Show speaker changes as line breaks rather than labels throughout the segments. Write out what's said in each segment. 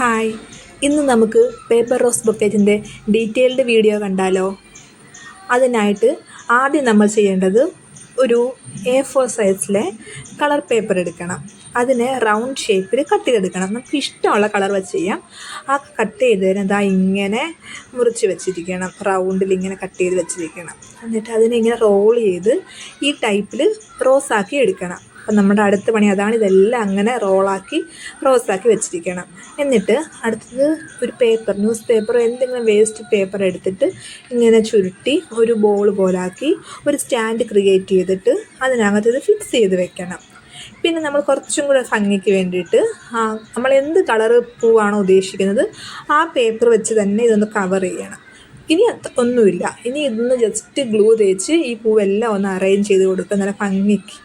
Hi, ഇന്ന് നമുക്ക് paper rose ബൊക്കേറ്റിൻ്റെ detailed video കണ്ടാലോ? അതിനായിട്ട് ആദ്യം നമ്മൾ ചെയ്യേണ്ടത് ഒരു A4 സൈസിലെ കളർ പേപ്പർ എടുക്കണം. അതിനെ റൗണ്ട് ഷേപ്പിൽ കട്ട് ചെയ്തെടുക്കണം. നമുക്ക് ഇഷ്ടമുള്ള കളർ വെച്ച് ചെയ്യാം. ആ കട്ട് ചെയ്തതിന് ഇതാ ഇങ്ങനെ മുറിച്ച് വെച്ചിരിക്കണം. റൗണ്ടിൽ ഇങ്ങനെ കട്ട് ചെയ്ത് വെച്ചിരിക്കണം. എന്നിട്ട് അതിനെ ഇങ്ങനെ റോൾ ചെയ്ത് ഈ ടൈപ്പിൽ റോസാക്കി എടുക്കണം. അപ്പം നമ്മുടെ അടുത്ത പണി അതാണ്. ഇതെല്ലാം അങ്ങനെ റോസാക്കി വെച്ചിരിക്കണം. എന്നിട്ട് അടുത്തത് ഒരു പേപ്പർ, ന്യൂസ് പേപ്പറോ എന്തെങ്കിലും വേസ്റ്റ് പേപ്പർ എടുത്തിട്ട് ഇങ്ങനെ ചുരുട്ടി ഒരു ബോൾ പോലാക്കി ഒരു സ്റ്റാൻഡ് ക്രിയേറ്റ് ചെയ്തിട്ട് അതിനകത്ത് ഇത് ഫിക്സ് ചെയ്ത് വെക്കണം. പിന്നെ നമ്മൾ കുറച്ചും കൂടെ ഭംഗിക്ക് വേണ്ടിയിട്ട് നമ്മൾ എന്ത് കളറ് പൂവാണോ ഉദ്ദേശിക്കുന്നത് ആ പേപ്പർ വെച്ച് തന്നെ ഇതൊന്ന് കവർ ചെയ്യണം. ഇനി ഒന്നുമില്ല, ഇനി ഇതൊന്ന് ജസ്റ്റ് ഗ്ലൂ തേച്ച് ഈ പൂവെല്ലാം ഒന്ന് അറേഞ്ച് ചെയ്ത് കൊടുക്കുക. നല്ല ഭംഗിക്ക്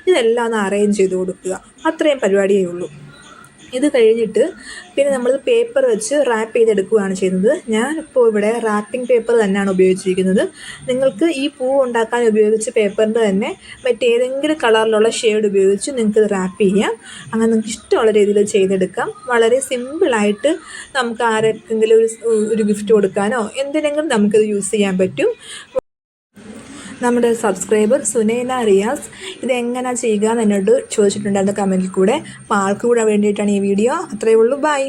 ഇതെല്ലാം ഒന്ന് അറേഞ്ച് ചെയ്ത് കൊടുക്കുക. അത്രയും പരിപാടിയേ ഉള്ളൂ. ഇത് കഴിഞ്ഞിട്ട് പിന്നെ നമ്മൾ പേപ്പർ വെച്ച് റാപ്പ് ചെയ്തെടുക്കുകയാണ് ചെയ്യുന്നത്. ഞാനിപ്പോൾ ഇവിടെ റാപ്പിംഗ് പേപ്പർ തന്നെയാണ് ഉപയോഗിച്ചിരിക്കുന്നത്. നിങ്ങൾക്ക് ഈ പൂ ഉണ്ടാക്കാൻ ഉപയോഗിച്ച പേപ്പറിൻ്റെ തന്നെ മറ്റേതെങ്കിലും കളറിലുള്ള ഷെയ്ഡ് ഉപയോഗിച്ച് നിങ്ങൾക്ക് റാപ്പ് ചെയ്യാം. അങ്ങനെ നിങ്ങൾക്ക് ഇഷ്ടമുള്ള രീതിയിൽ ചെയ്തെടുക്കാം. വളരെ സിമ്പിളായിട്ട് നമുക്ക് ആർക്കെങ്കിലും ഒരു ഗിഫ്റ്റ് കൊടുക്കാനോ എന്തിനെങ്കിലും നമുക്കിത് യൂസ് ചെയ്യാൻ പറ്റും. നമ്മുടെ സബ്സ്ക്രൈബർ സുനൈന റിയാസ് ഇതെങ്ങനെ ചെയ്യുക എന്ന് എന്നോട് ചോദിച്ചിട്ടുണ്ടായിരുന്ന കമൻറ്റിൽ കൂടെ. അപ്പോൾ ആൾക്ക് കൂടെ വേണ്ടിയിട്ടാണ് ഈ വീഡിയോ. അത്രയേ ഉള്ളൂ. ബൈ.